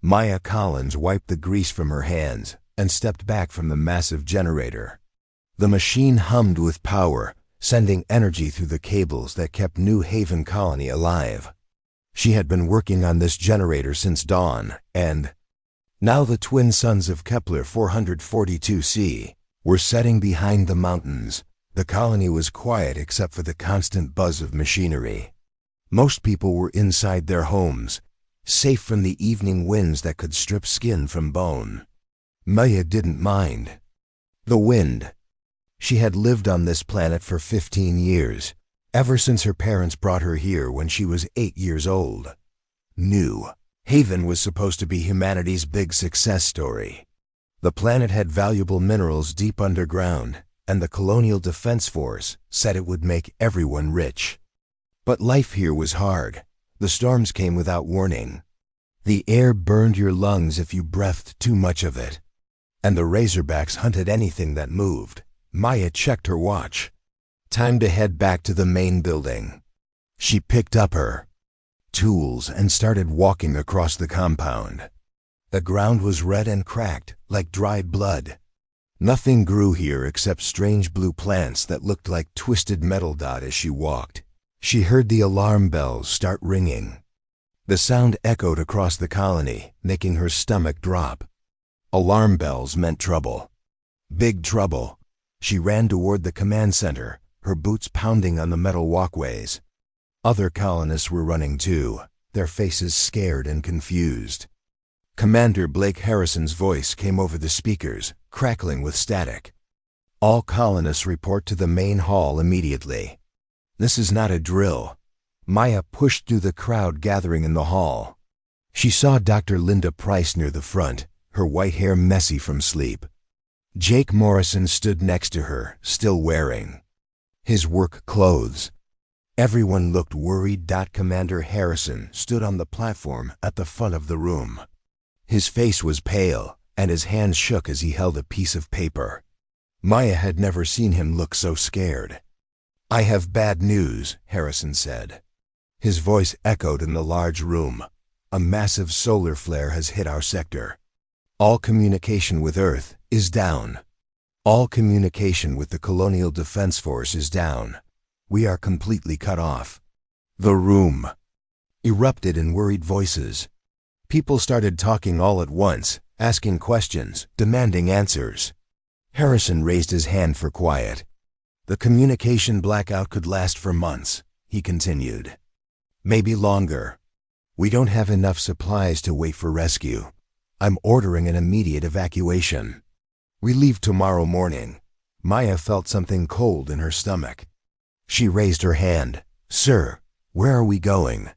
Maya Collins wiped the grease from her hands and stepped back from the massive generator. The machine hummed with power, sending energy through the cables that kept New Haven Colony alive. She had been working on this generator since dawn, and now the twin suns of Kepler 442c were setting behind the mountains. The colony was quiet except for the constant buzz of machinery. Most people were inside their homes, safe from the evening winds that could strip skin from bone. Maya didn't mind. The wind. She had lived on this planet for 15 years, ever since her parents brought her here when she was 8 years old. New Haven was supposed to be humanity's big success story. The planet had valuable minerals deep underground, and the Colonial Defense Force said it would make everyone rich. But life here was hard. The storms came without warning. The air burned your lungs if you breathed too much of it. And the Razorbacks hunted anything that moved. Maya checked her watch. Time to head back to the main building. She picked up her tools and started walking across the compound. The ground was red and cracked, like dried blood. Nothing grew here except strange blue plants that looked like twisted metal dot as she walked. She heard the alarm bells start ringing. The sound echoed across the colony, making her stomach drop. Alarm bells meant trouble. Big trouble. She ran toward the command center, her boots pounding on the metal walkways. Other colonists were running too, their faces scared and confused. Commander Blake Harrison's voice came over the speakers, crackling with static. All colonists report to the main hall immediately. This is not a drill. Maya pushed through the crowd gathering in the hall. She saw Dr. Linda Price near the front, her white hair messy from sleep. Jake Morrison stood next to her, still wearing his work clothes. Everyone looked worried. Commander Harrison stood on the platform at the front of the room. His face was pale, and his hands shook as he held a piece of paper. Maya had never seen him look so scared. "I have bad news," Harrison said. His voice echoed in the large room. "A massive solar flare has hit our sector. All communication with Earth is down. All communication with the Colonial Defense Force is down. We are completely cut off." The room erupted in worried voices. People started talking all at once, asking questions, demanding answers. Harrison raised his hand for quiet. "The communication blackout could last for months," he continued. "Maybe longer. We don't have enough supplies to wait for rescue. I'm ordering an immediate evacuation. We leave tomorrow morning." Maya felt something cold in her stomach. She raised her hand. "Sir, where are we going?"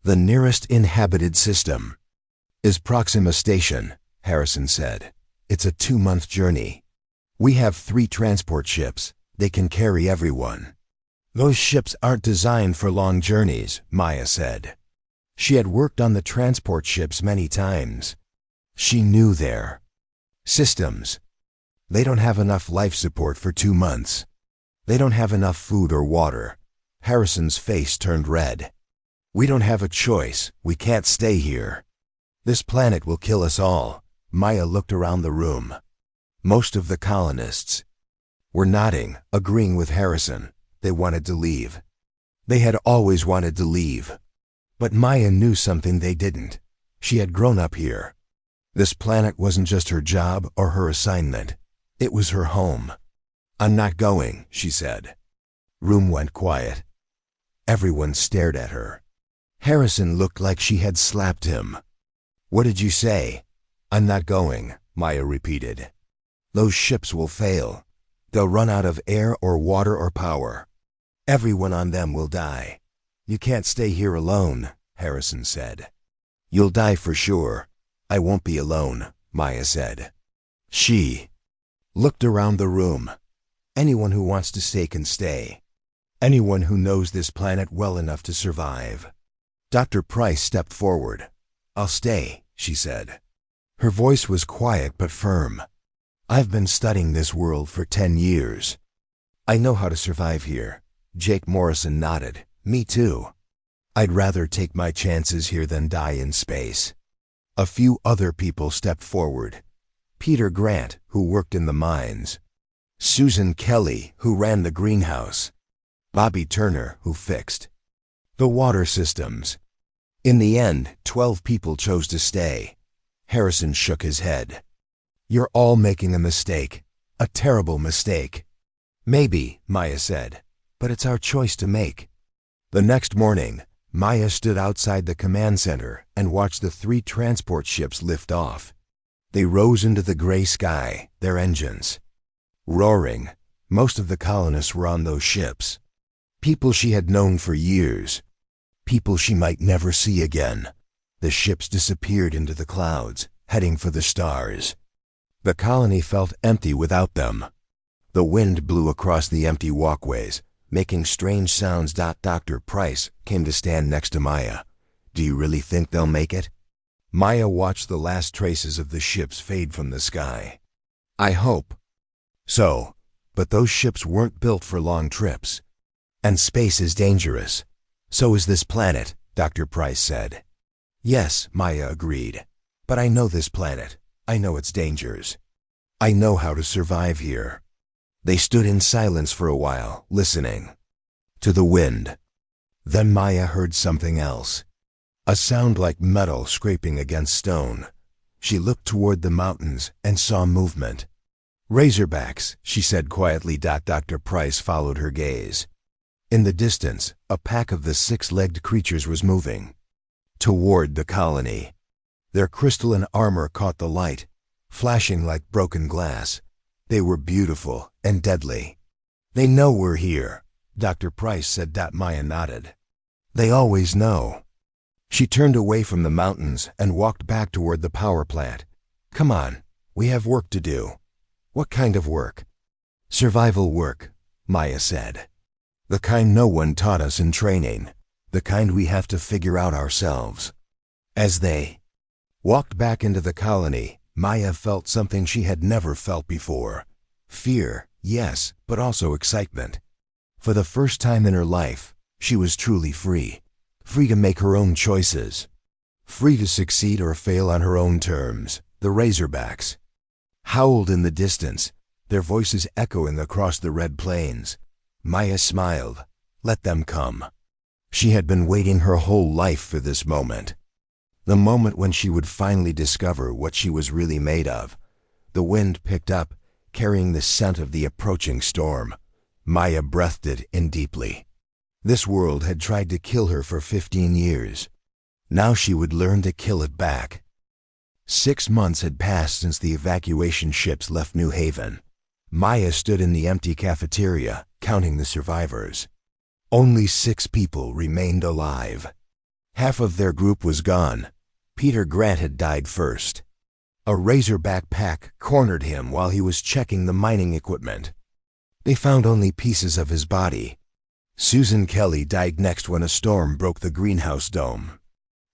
"The nearest inhabited system is Proxima Station," Harrison said. "It's a 2-month journey. We have 3 transport ships. They can carry everyone." "Those ships aren't designed for long journeys," Maya said. She had worked on the transport ships many times. She knew their systems. They don't have enough life support for 2 months. They don't have enough food or water. Harrison's face turned red. "We don't have a choice. We can't stay here. This planet will kill us all." Maya looked around the room. Most of the colonists were nodding, agreeing with Harrison. They wanted to leave. They had always wanted to leave. But Maya knew something they didn't. She had grown up here. This planet wasn't just her job or her assignment. It was her home. "I'm not going," she said. Room went quiet. Everyone stared at her. Harrison looked like she had slapped him. "What did you say?" "I'm not going," Maya repeated. "Those ships will fail. They'll run out of air or water or power. Everyone on them will die." "You can't stay here alone," Harrison said. "You'll die for sure." "I won't be alone," Maya said. She looked around the room. "Anyone who wants to stay can stay. Anyone who knows this planet well enough to survive." Dr. Price stepped forward. "I'll stay," she said. Her voice was quiet but firm. "I've been studying this world for 10 years. I know how to survive here." Jake Morrison nodded. "Me too. I'd rather take my chances here than die in space." A few other people stepped forward. Peter Grant, who worked in the mines. Susan Kelly, who ran the greenhouse. Bobby Turner, who fixed the water systems. In the end, 12 people chose to stay. Harrison shook his head. "You're all making a mistake. A terrible mistake." "Maybe," Maya said, "but it's our choice to make." The next morning, Maya stood outside the command center and watched the 3 transport ships lift off. They rose into the gray sky, their engines roaring. Most of the colonists were on those ships. People she had known for years. People she might never see again. The ships disappeared into the clouds, heading for the stars. The colony felt empty without them. The wind blew across the empty walkways, making strange sounds. Dr. Price came to stand next to Maya. "Do you really think they'll make it?" Maya watched the last traces of the ships fade from the sky. "I hope so, but those ships weren't built for long trips. And space is dangerous. So is this planet," Dr. Price said. "Yes," Maya agreed. "But I know this planet. I know its dangers. I know how to survive here." They stood in silence for a while, listening to the wind. Then Maya heard something else. A sound like metal scraping against stone. She looked toward the mountains and saw movement. "Razorbacks," she said quietly. Dr. Price followed her gaze. In the distance, a pack of the 6-legged creatures was moving toward the colony. Their crystalline armor caught the light, flashing like broken glass. They were beautiful and deadly. "They know we're here," Dr. Price said. Maya nodded. "They always know." She turned away from the mountains and walked back toward the power plant. "Come on, we have work to do." "What kind of work?" "Survival work," Maya said. "The kind no one taught us in training. The kind we have to figure out ourselves." As they walked back into the colony, Maya felt something she had never felt before. Fear, yes, but also excitement. For the first time in her life, she was truly free. Free to make her own choices. Free to succeed or fail on her own terms. The Razorbacks howled in the distance, their voices echoing across the red plains. Maya smiled. Let them come. She had been waiting her whole life for this moment. The moment when she would finally discover what she was really made of. The wind picked up, carrying the scent of the approaching storm. Maya breathed it in deeply. This world had tried to kill her for 15 years. Now she would learn to kill it back. 6 months had passed since the evacuation ships left New Haven. Maya stood in the empty cafeteria, counting the survivors. Only 6 people remained alive. Half of their group was gone. Peter Grant had died first. A Razorback pack cornered him while he was checking the mining equipment. They found only pieces of his body. Susan Kelly died next when a storm broke the greenhouse dome.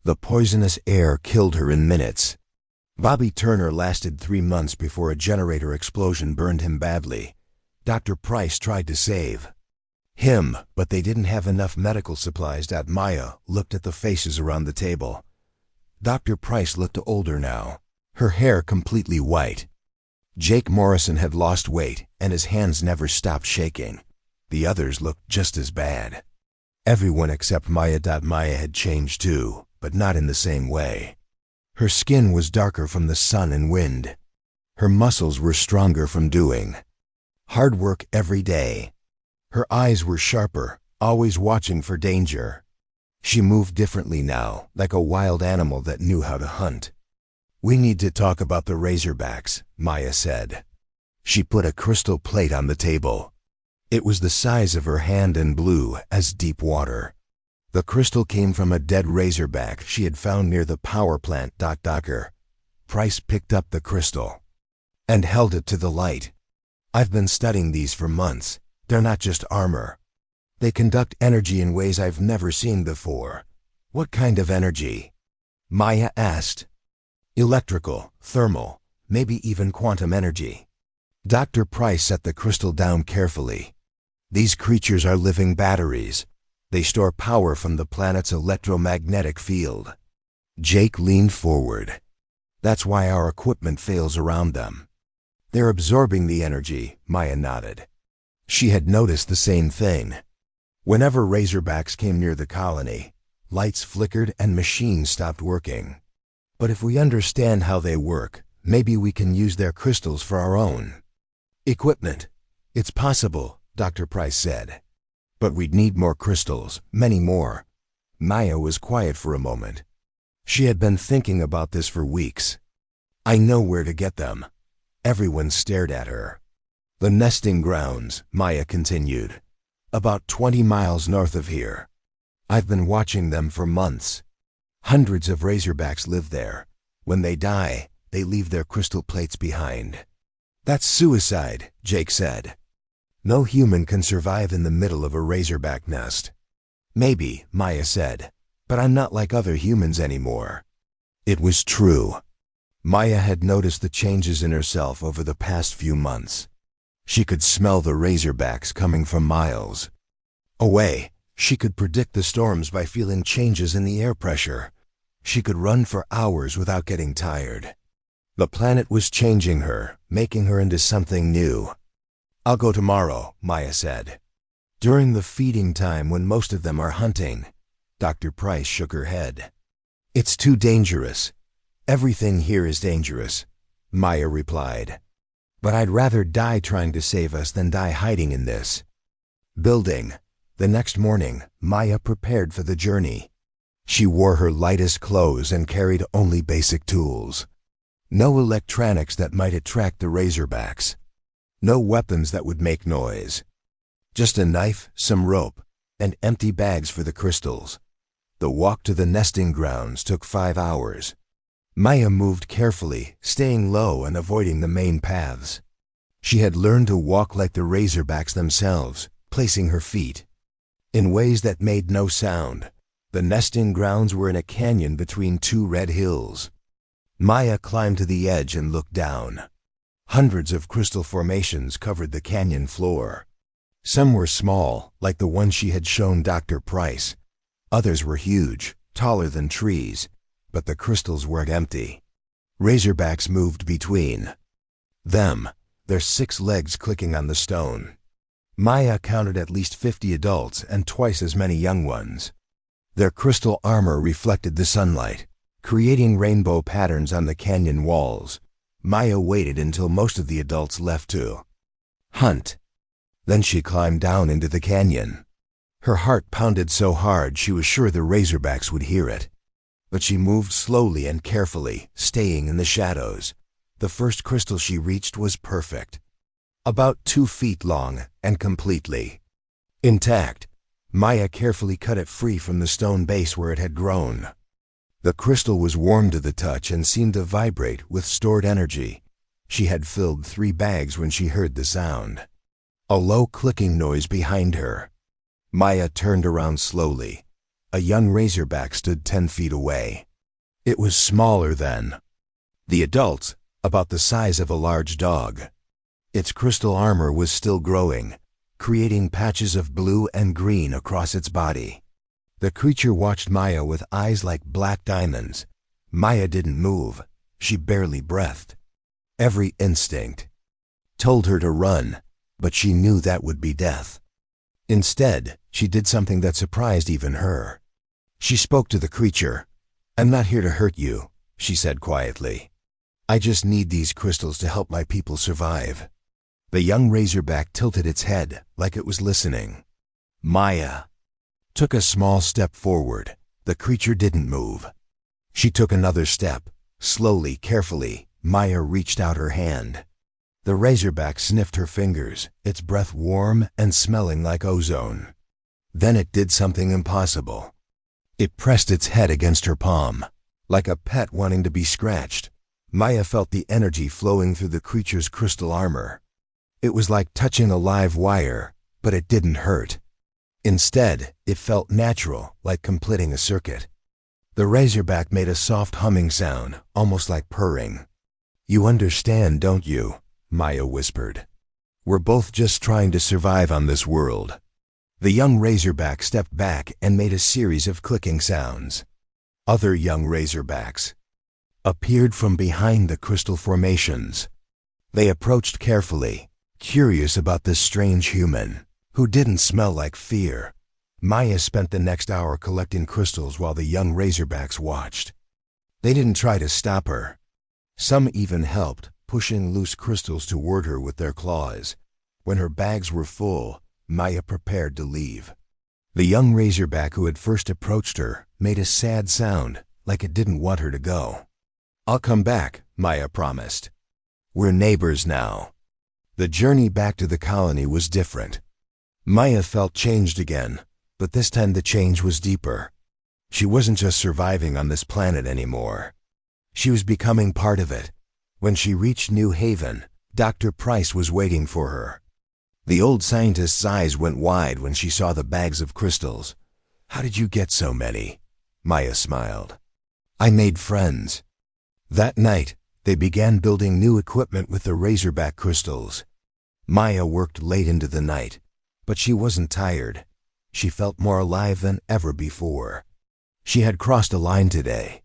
The poisonous air killed her in minutes. Bobby Turner lasted 3 months before a generator explosion burned him badly. Dr. Price tried to save him, but they didn't have enough medical supplies. Maya looked at the faces around the table. Dr. Price looked older now, her hair completely white. Jake Morrison had lost weight, and his hands never stopped shaking. The others looked just as bad. Everyone except Maya. Maya had changed too, but not in the same way. Her skin was darker from the sun and wind. Her muscles were stronger from doing hard work every day. Her eyes were sharper, always watching for danger. She moved differently now, like a wild animal that knew how to hunt. "We need to talk about the Razorbacks," Maya said. She put a crystal plate on the table. It was the size of her hand and blue as deep water. The crystal came from a dead Razorback she had found near the power plant. Dr. Price picked up the crystal and held it to the light. "I've been studying these for months. They're not just armor. They conduct energy in ways I've never seen before." "What kind of energy?" Maya asked. "Electrical, thermal, maybe even quantum energy." Dr. Price set the crystal down carefully. "These creatures are living batteries. They store power from the planet's electromagnetic field." Jake leaned forward. That's why our equipment fails around them. They're absorbing the energy, Maya nodded. She had noticed the same thing. Whenever Razorbacks came near the colony, lights flickered and machines stopped working. But if we understand how they work, maybe we can use their crystals for our own equipment. It's possible, Dr. Price said. But we'd need more crystals, many more. Maya was quiet for a moment. She had been thinking about this for weeks. I know where to get them. Everyone stared at her. The nesting grounds, Maya continued. About 20 miles north of here. I've been watching them for months. Hundreds of Razorbacks live there. When they die, they leave their crystal plates behind. That's suicide, Jake said. No human can survive in the middle of a Razorback nest. Maybe, Maya said, but I'm not like other humans anymore. It was true. Maya had noticed the changes in herself over the past few months. She could smell the Razorbacks coming from miles away. She could predict the storms by feeling changes in the air pressure. She could run for hours without getting tired. The planet was changing her, making her into something new. I'll go tomorrow, Maya said. During the feeding time when most of them are hunting. Dr. Price shook her head. It's too dangerous. Everything here is dangerous, Maya replied. But I'd rather die trying to save us than die hiding in this building. The next morning, Maya prepared for the journey. She wore her lightest clothes and carried only basic tools. No electronics that might attract the Razorbacks. No weapons that would make noise. Just a knife, some rope, and empty bags for the crystals. The walk to the nesting grounds took 5 hours. Maya moved carefully, staying low and avoiding the main paths. She had learned to walk like the Razorbacks themselves, placing her feet in ways that made no sound. The nesting grounds were in a canyon between 2 red hills. Maya climbed to the edge and looked down. Hundreds of crystal formations covered the canyon floor. Some were small, like the one she had shown Dr. Price. Others were huge, taller than trees, but the crystals weren't empty. Razorbacks moved between them, their 6 legs clicking on the stone. Maya counted at least 50 adults and twice as many young ones. Their crystal armor reflected the sunlight, creating rainbow patterns on the canyon walls. Maya waited until most of the adults left to hunt. Then she climbed down into the canyon. Her heart pounded so hard she was sure the Razorbacks would hear it. But she moved slowly and carefully, staying in the shadows. The first crystal she reached was perfect. About 2 feet long and completely intact. Maya carefully cut it free from the stone base where it had grown. The crystal was warm to the touch and seemed to vibrate with stored energy. She had filled 3 bags when she heard the sound. A low clicking noise behind her. Maya turned around slowly. A young Razorback stood 10 feet away. It was smaller than the adults, about the size of a large dog. Its crystal armor was still growing, creating patches of blue and green across its body. The creature watched Maya with eyes like black diamonds. Maya didn't move. She barely breathed. Every instinct told her to run, but she knew that would be death. Instead, she did something that surprised even her. She spoke to the creature. "I'm not here to hurt you," she said quietly. "I just need these crystals to help my people survive." The young Razorback tilted its head like it was listening. Maya took a small step forward. The creature didn't move. She took another step. Slowly, carefully, Maya reached out her hand. The Razorback sniffed her fingers, its breath warm and smelling like ozone. Then it did something impossible. It pressed its head against her palm, like a pet wanting to be scratched. Maya felt the energy flowing through the creature's crystal armor. It was like touching a live wire, but it didn't hurt. Instead, it felt natural, like completing a circuit. The Razorback made a soft humming sound, almost like purring. "You understand, don't you?" Maya whispered. "We're both just trying to survive on this world." The young Razorback stepped back and made a series of clicking sounds. Other young Razorbacks appeared from behind the crystal formations. They approached carefully, curious about this strange human, who didn't smell like fear. Maya spent the next hour collecting crystals while the young Razorbacks watched. They didn't try to stop her. Some even helped, pushing loose crystals toward her with their claws. When her bags were full, Maya prepared to leave. The young Razorback who had first approached her made a sad sound, like it didn't want her to go. "I'll come back," Maya promised. "We're neighbors now." The journey back to the colony was different. Maya felt changed again, but this time the change was deeper. She wasn't just surviving on this planet anymore. She was becoming part of it. When she reached New Haven, Dr. Price was waiting for her. The old scientist's eyes went wide when she saw the bags of crystals. "How did you get so many?" Maya smiled. "I made friends." That night, they began building new equipment with the Razorback crystals. Maya worked late into the night, but she wasn't tired. She felt more alive than ever before. She had crossed a line today.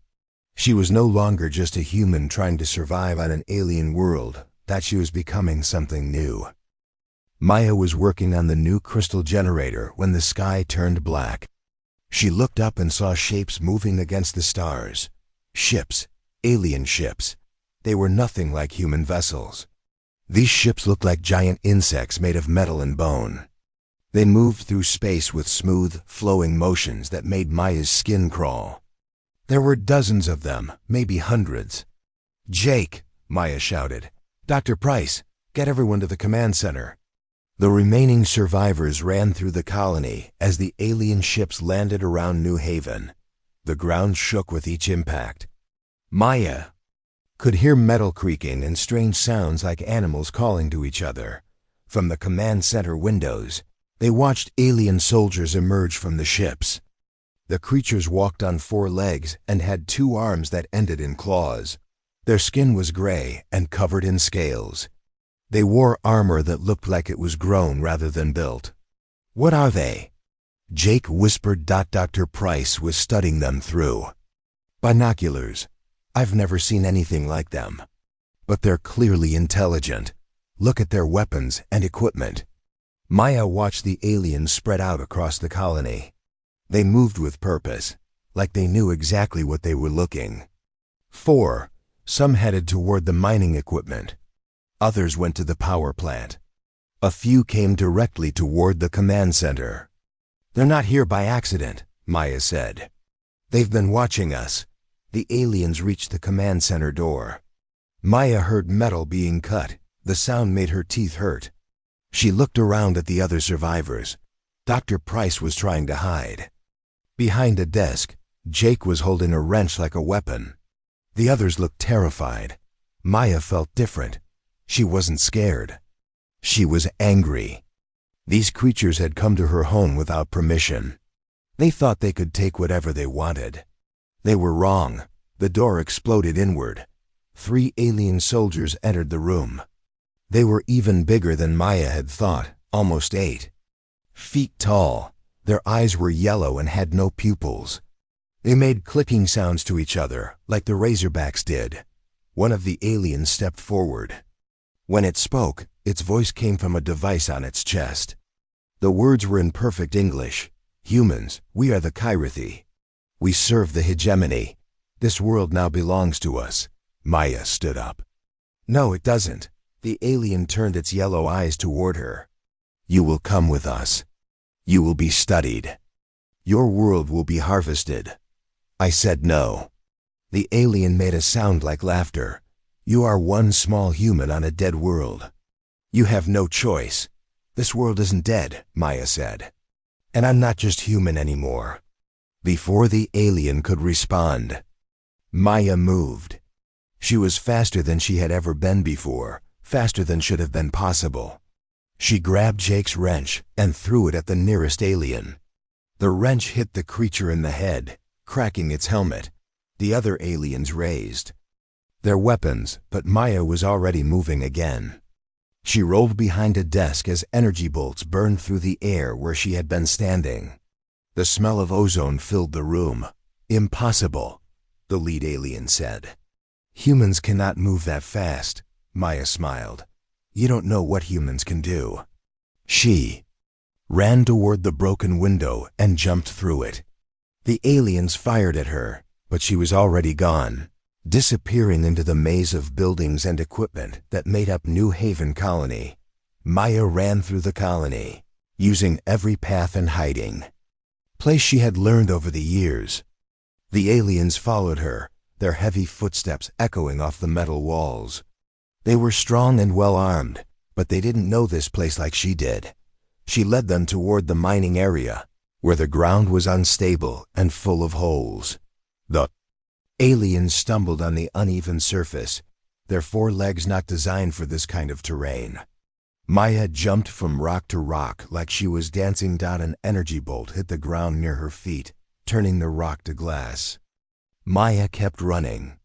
She was no longer just a human trying to survive on an alien world, that she was becoming something new. Maya was working on the new crystal generator when the sky turned black. She looked up and saw shapes moving against the stars. Ships, alien ships. They were nothing like human vessels. These ships looked like giant insects made of metal and bone. They moved through space with smooth, flowing motions that made Maya's skin crawl. There were dozens of them, maybe hundreds. "Jake," Maya shouted. "Dr. Price, get everyone to the command center." The remaining survivors ran through the colony as the alien ships landed around New Haven. The ground shook with each impact. Maya could hear metal creaking and strange sounds like animals calling to each other. From the command center windows, they watched alien soldiers emerge from the ships. The creatures walked on 4 legs and had 2 arms that ended in claws. Their skin was gray and covered in scales. They wore armor that looked like it was grown rather than built. "What are they?" Jake whispered. Dr. Price was studying them through binoculars. "I've never seen anything like them. But they're clearly intelligent. Look at their weapons and equipment." Maya watched the aliens spread out across the colony. They moved with purpose, like they knew exactly what they were looking for. Some headed toward the mining equipment. Others went to the power plant. A few came directly toward the command center. "They're not here by accident," Maya said. "They've been watching us." The aliens reached the command center door. Maya heard metal being cut. The sound made her teeth hurt. She looked around at the other survivors. Dr. Price was trying to hide. Behind a desk, Jake was holding a wrench like a weapon. The others looked terrified. Maya felt different. She wasn't scared. She was angry. These creatures had come to her home without permission. They thought they could take whatever they wanted. They were wrong. The door exploded inward. 3 alien soldiers entered the room. They were even bigger than Maya had thought, almost 8 feet tall. Their eyes were yellow and had no pupils. They made clicking sounds to each other, like the Razorbacks did. One of the aliens stepped forward. When it spoke, its voice came from a device on its chest. The words were in perfect English. "Humans, we are the Kyrithi. We serve the hegemony. This world now belongs to us." Maya stood up. "No, it doesn't." The alien turned its yellow eyes toward her. "You will come with us. You will be studied. Your world will be harvested." I said no. The alien made a sound like laughter. "You are one small human on a dead world. You have no choice." "This world isn't dead," Maya said. "And I'm not just human anymore." Before the alien could respond, Maya moved. She was faster than she had ever been before, faster than should have been possible. She grabbed Jake's wrench and threw it at the nearest alien. The wrench hit the creature in the head, cracking its helmet. The other aliens raised their weapons, but Maya was already moving again. She rolled behind a desk as energy bolts burned through the air where she had been standing. The smell of ozone filled the room. "Impossible," the lead alien said. Humans cannot move that fast, Maya smiled. You don't know what humans can do. She ran toward the broken window and jumped through it. The aliens fired at her, but she was already gone, disappearing into the maze of buildings and equipment that made up New Haven Colony. Maya ran through the colony, using every path and hiding place she had learned over the years. The aliens followed her, their heavy footsteps echoing off the metal walls. They were strong and well-armed, but they didn't know this place like she did. She led them toward the mining area, where the ground was unstable and full of holes. The aliens stumbled on the uneven surface, their four legs not designed for this kind of terrain. Maya jumped from rock to rock like she was dancing down. An energy bolt hit the ground near her feet, turning the rock to glass. Maya kept running.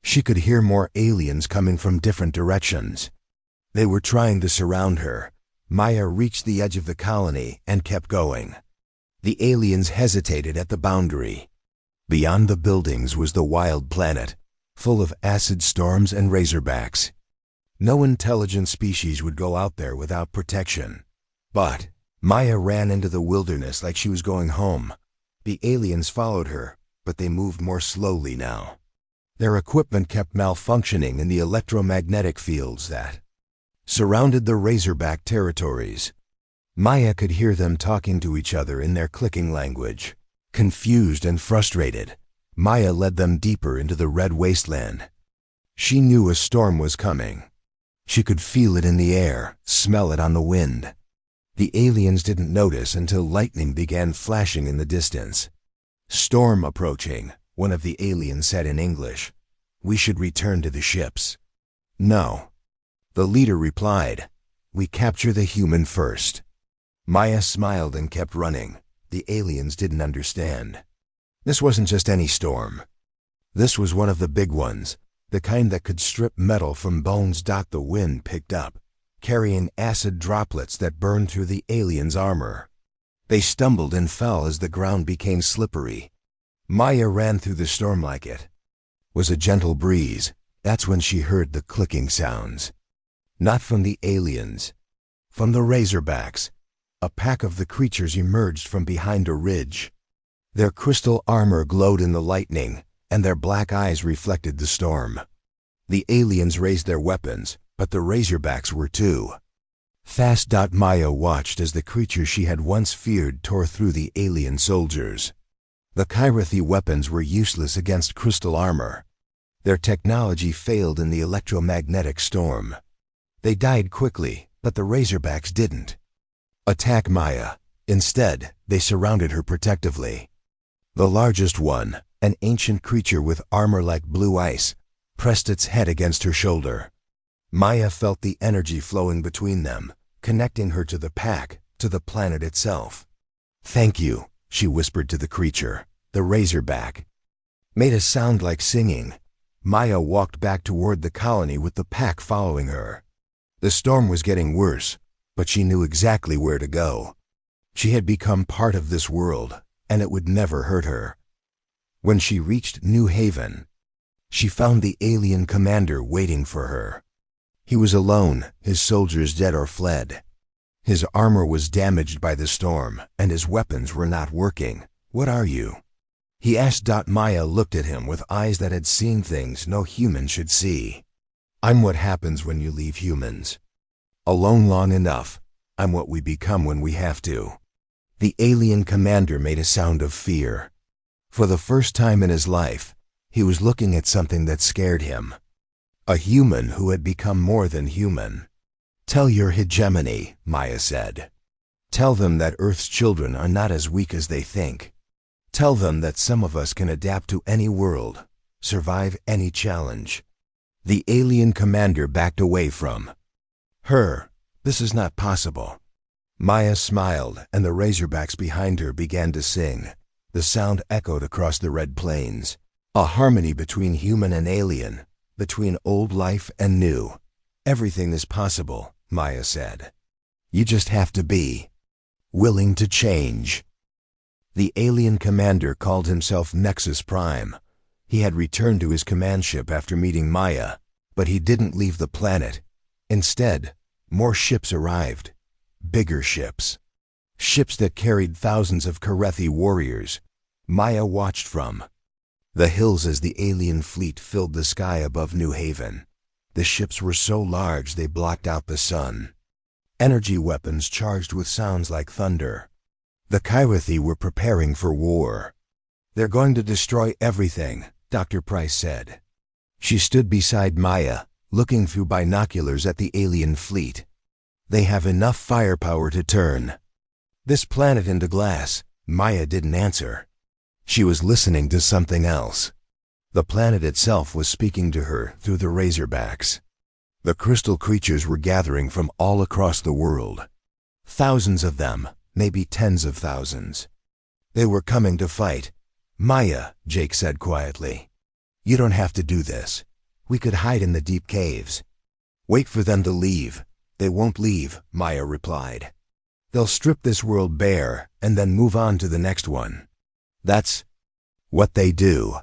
She could hear more aliens coming from different directions. They were trying to surround her. Maya reached the edge of the colony and kept going. The aliens hesitated at the boundary. Beyond the buildings was the wild planet, full of acid storms and razorbacks. No intelligent species would go out there without protection. But Maya ran into the wilderness like she was going home. The aliens followed her, but they moved more slowly now. Their equipment kept malfunctioning in the electromagnetic fields that surrounded the razorback territories. Maya could hear them talking to each other in their clicking language. Confused and frustrated, Maya led them deeper into the red wasteland. She knew a storm was coming. She could feel it in the air, smell it on the wind. The aliens didn't notice until lightning began flashing in the distance. "Storm approaching," one of the aliens said in English. "We should return to the ships." "No." The leader replied, "We capture the human first." Maya smiled and kept running. The aliens didn't understand. This wasn't just any storm. This was one of the big ones, the kind that could strip metal from bones. The wind picked up, carrying acid droplets that burned through the aliens' armor. They stumbled and fell as the ground became slippery. Maya ran through the storm like it was a gentle breeze. That's when she heard the clicking sounds. Not from the aliens, from the razorbacks. A pack of the creatures emerged from behind a ridge. Their crystal armor glowed in the lightning, and their black eyes reflected the storm. The aliens raised their weapons, but the razorbacks were too fast. Maya watched as the creatures she had once feared tore through the alien soldiers. The Kyrathi weapons were useless against crystal armor. Their technology failed in the electromagnetic storm. They died quickly, but the razorbacks didn't attack Maya. Instead, they surrounded her protectively. The largest one, an ancient creature with armor like blue ice, pressed its head against her shoulder. Maya felt the energy flowing between them, connecting her to the pack, to the planet itself. "Thank you," she whispered to the creature. The razorback made a sound like singing. Maya walked back toward the colony with the pack following her. The storm was getting worse, but she knew exactly where to go. She had become part of this world, and it would never hurt her. When she reached New Haven, she found the alien commander waiting for her. He was alone, his soldiers dead or fled. His armor was damaged by the storm, and his weapons were not working. "What are you?" he asked. Maya looked at him with eyes that had seen things no human should see. "I'm what happens when you leave humans. Alone long enough, I'm what we become when we have to." The alien commander made a sound of fear. For the first time in his life, he was looking at something that scared him. A human who had become more than human. "Tell your hegemony," Maya said. "Tell them that Earth's children are not as weak as they think. Tell them that some of us can adapt to any world, survive any challenge." The alien commander backed away from her. "This is not possible." Maya smiled, and the razorbacks behind her began to sing. The sound echoed across the red plains. A harmony between human and alien, between old life and new. "Everything is possible," Maya said. "You just have to be willing to change." The alien commander called himself Nexus Prime. He had returned to his command ship after meeting Maya, but he didn't leave the planet. Instead, more ships arrived. Bigger ships. Ships that carried thousands of Karethi warriors. Maya watched from the hills as the alien fleet filled the sky above New Haven. The ships were so large they blocked out the sun. Energy weapons charged with sounds like thunder. The Karethi were preparing for war. "They're going to destroy everything," Dr. Price said. She stood beside Maya, looking through binoculars at the alien fleet. "They have enough firepower to turn this planet into glass." Maya didn't answer. She was listening to something else. The planet itself was speaking to her through the Razorbacks. The crystal creatures were gathering from all across the world. Thousands of them, maybe tens of thousands. They were coming to fight. "Maya," Jake said quietly, "you don't have to do this. We could hide in the deep caves. Wait for them to leave." "They won't leave," Maya replied. "They'll strip this world bare and then move on to the next one. That's what they do."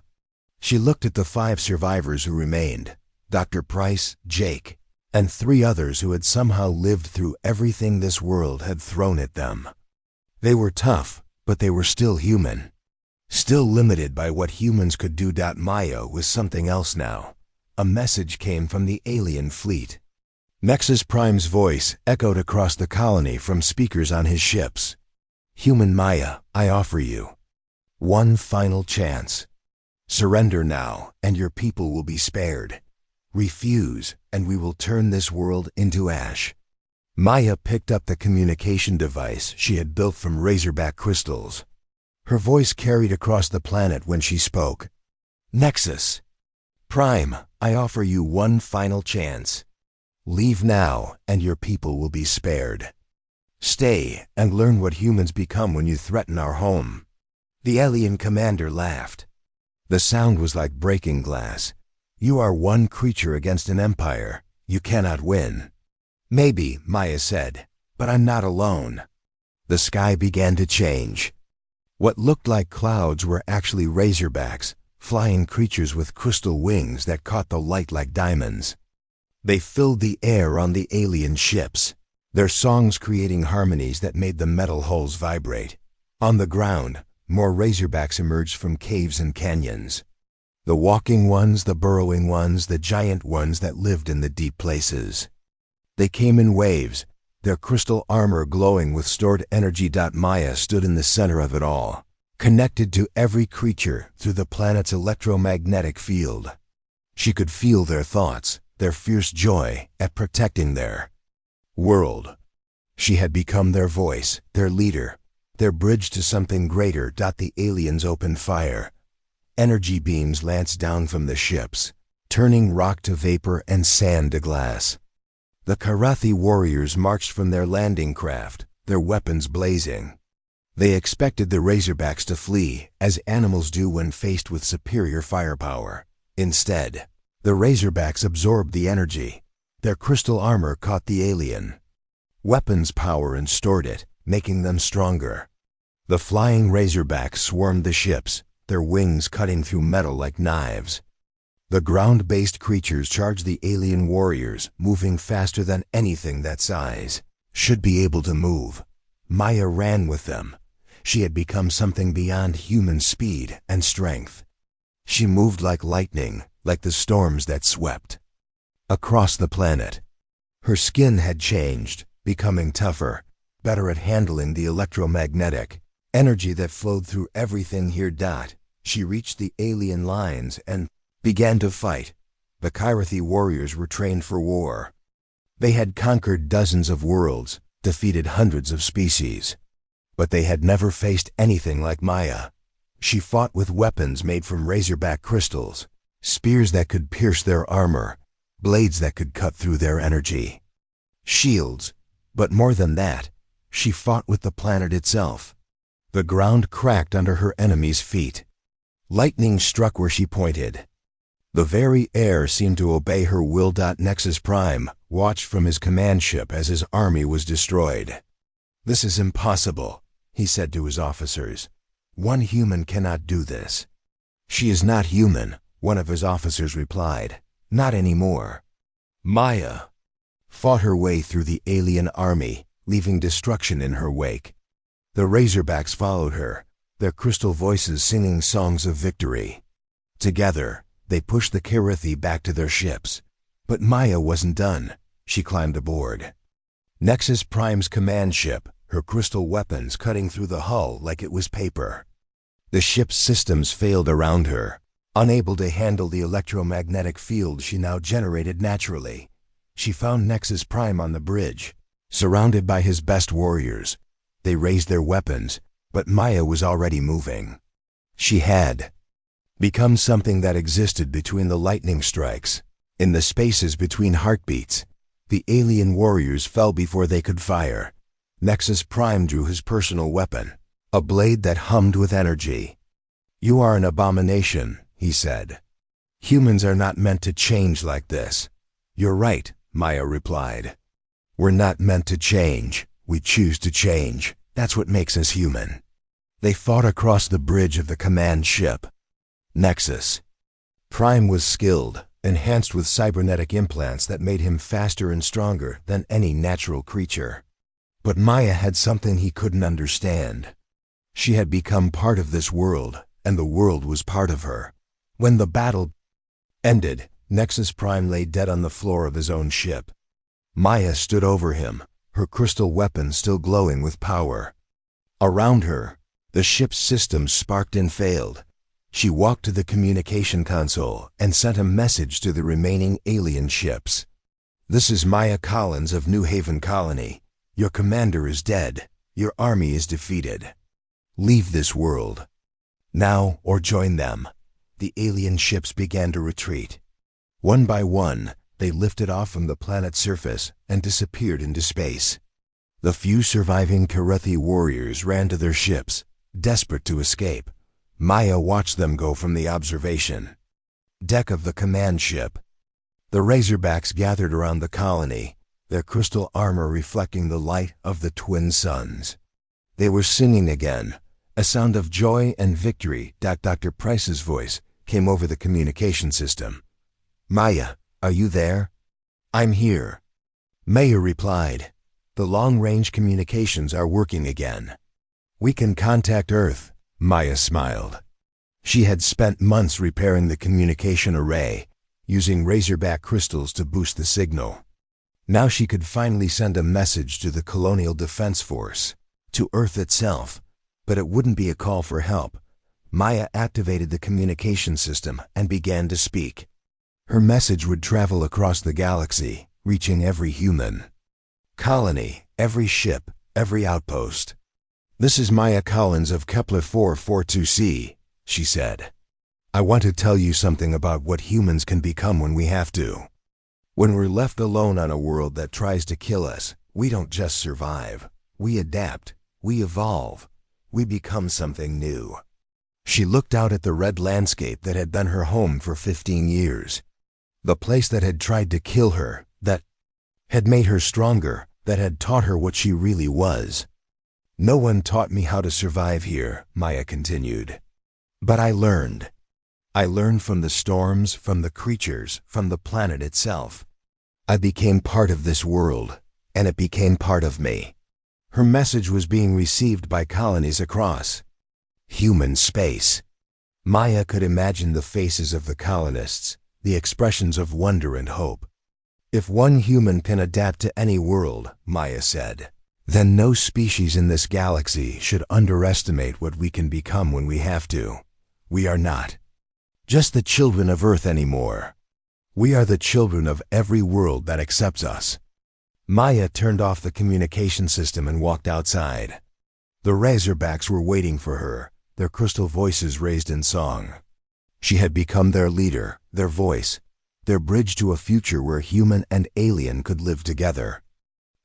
She looked at the 5 survivors who remained, Dr. Price, Jake, and 3 others who had somehow lived through everything this world had thrown at them. They were tough, but they were still human. Still limited by what humans could do. Maya was something else now. A message came from the alien fleet. Nexus Prime's voice echoed across the colony from speakers on his ships. "Human Maya, I offer you one final chance. Surrender now, and your people will be spared. Refuse, and we will turn this world into ash." Maya picked up the communication device she had built from Razorback crystals. Her voice carried across the planet when she spoke. "Nexus Prime, I offer you one final chance. Leave now, and your people will be spared. Stay and learn what humans become when you threaten our home." The alien commander laughed. The sound was like breaking glass. "You are one creature against an empire. You cannot win." "Maybe," Maya said, "but I'm not alone." The sky began to change. What looked like clouds were actually Razorbacks, flying creatures with crystal wings that caught the light like diamonds. They filled the air on the alien ships, their songs creating harmonies that made the metal hulls vibrate. On the ground, more Razorbacks emerged from caves and canyons. The walking ones, the burrowing ones, the giant ones that lived in the deep places. They came in waves, their crystal armor glowing with stored energy. Maya stood in the center of it all, connected to every creature through the planet's electromagnetic field. She could feel their thoughts, their fierce joy at protecting their world. She had become their voice, their leader, their bridge to something greater. The aliens opened fire. Energy beams lanced down from the ships, turning rock to vapor and sand to glass. The Karethi warriors marched from their landing craft, their weapons blazing. They expected the Razorbacks to flee, as animals do when faced with superior firepower. Instead, the Razorbacks absorbed the energy. Their crystal armor caught the alien weapons power and stored it, making them stronger. The flying Razorbacks swarmed the ships, their wings cutting through metal like knives. The ground-based creatures charged the alien warriors, moving faster than anything that size should be able to move. Maya ran with them. She had become something beyond human speed and strength. She moved like lightning, like the storms that swept across the planet. Her skin had changed, becoming tougher, better at handling the electromagnetic energy that flowed through everything here. She reached the alien lines and began to fight. The Karethi warriors were trained for war. They had conquered dozens of worlds, defeated hundreds of species. But they had never faced anything like Maya. She fought with weapons made from Razorback crystals, spears that could pierce their armor, blades that could cut through their energy. Shields, but more than that, she fought with the planet itself. The ground cracked under her enemy's feet. Lightning struck where she pointed. The very air seemed to obey her will. Nexus Prime watched from his command ship as his army was destroyed. "This is impossible," he said to his officers. "One human cannot do this." "She is not human," one of his officers replied. "Not anymore." Maya fought her way through the alien army, leaving destruction in her wake. The Razorbacks followed her, their crystal voices singing songs of victory. Together, they pushed the Karathi back to their ships. But Maya wasn't done. She climbed aboard Nexus Prime's command ship, her crystal weapons cutting through the hull like it was paper. The ship's systems failed around her, unable to handle the electromagnetic field she now generated naturally. She found Nexus Prime on the bridge, surrounded by his best warriors. They raised their weapons, but Maya was already moving. She had become something that existed between the lightning strikes. In the spaces between heartbeats, the alien warriors fell before they could fire. Nexus Prime drew his personal weapon, a blade that hummed with energy. "You are an abomination," he said. "Humans are not meant to change like this." "You're right," Maya replied. "We're not meant to change. We choose to change. That's what makes us human." They fought across the bridge of the command ship. Nexus Prime was skilled, enhanced with cybernetic implants that made him faster and stronger than any natural creature. But Maya had something he couldn't understand. She had become part of this world, and the world was part of her. When the battle ended, Nexus Prime lay dead on the floor of his own ship. Maya stood over him, her crystal weapon still glowing with power. Around her, the ship's systems sparked and failed. She walked to the communication console and sent a message to the remaining alien ships. "This is Maya Collins of New Haven Colony. Your commander is dead. Your army is defeated. Leave this world now or join them." The alien ships began to retreat. One by one, they lifted off from the planet's surface and disappeared into space. The few surviving Karathi warriors ran to their ships, desperate to escape. Maya watched them go from the observation deck of the command ship. The Razorbacks gathered around the colony, their crystal armor reflecting the light of the twin suns. They were singing again. A sound of joy and victory. Dr. Price's voice came over the communication system. "Maya, are you there?" "I'm here." Maya replied. "The long-range communications are working again. We can contact Earth." Maya smiled. She had spent months repairing the communication array, using Razorback crystals to boost the signal. Now she could finally send a message to the Colonial Defense Force, to Earth itself, but it wouldn't be a call for help. Maya activated the communication system and began to speak. Her message would travel across the galaxy, reaching every human colony, every ship, every outpost. "This is Maya Collins of Kepler 442c, she said. "I want to tell you something about what humans can become when we have to. When we're left alone on a world that tries to kill us, we don't just survive. We adapt. We evolve. We become something new." She looked out at the red landscape that had been her home for 15 years. The place that had tried to kill her, that had made her stronger, that had taught her what she really was. "No one taught me how to survive here," Maya continued. "But I learned. I learned from the storms, from the creatures, from the planet itself. I became part of this world, and it became part of me." Her message was being received by colonies across human space. Maya could imagine the faces of the colonists, the expressions of wonder and hope. "If one human can adapt to any world," Maya said, "then no species in this galaxy should underestimate what we can become when we have to. We are not just the children of Earth anymore. We are the children of every world that accepts us." Maya turned off the communication system and walked outside. The Razorbacks were waiting for her, their crystal voices raised in song. She had become their leader, their voice, their bridge to a future where human and alien could live together.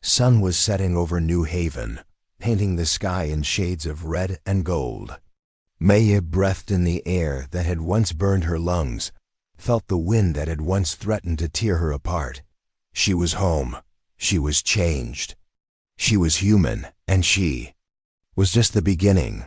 Sun was setting over New Haven, painting the sky in shades of red and gold. Maya breathed in the air that had once burned her lungs, felt the wind that had once threatened to tear her apart. She was home. She was changed. She was human, and she was just the beginning.